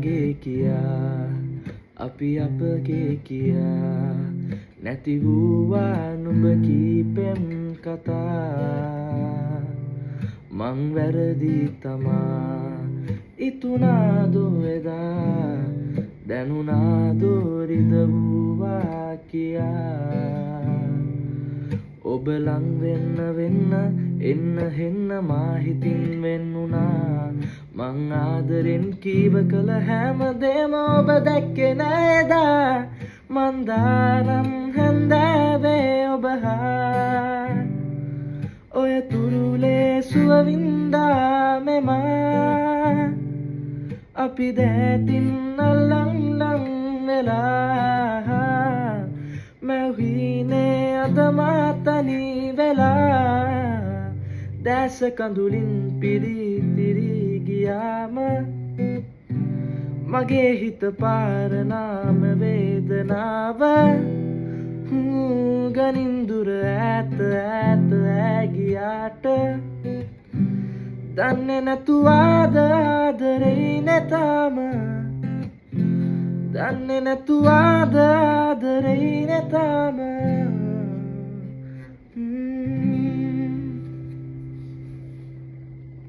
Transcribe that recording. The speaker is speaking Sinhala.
මගේ කියා අපි අපගේ කියා නැති වූවා නුඹ කීපෙම් කතා මං වැරදි තමා ඉතුනාදෝ එදා දැනුනාදෝ රිදවූවා කියා ඔබ ලං වෙන්න වෙන්න එන්න හෙන්න මා හිතින් වෙන්නුනා මං ආදරෙන් කීව කළ හැමදේම ඔබ දැක්කේ නෑදා මන්දාරම් හැන්දෑවේ ඔබ හා ඔය තුරුලේ සුවවින්දා මෙමා අපි දෑතින් අල්ලං වෙලා මැව්හීනේ අදමාතනි වෙලා දැස කඳුලින් පිරිතිරි ගියාම මගේ හිත පාරනාම වේදනාව ගනින්දුර ඈත ඈත ඇගියාට දන්නේ නැතුවාද ආදරේ නැතාම දන්නේ නැතුවාද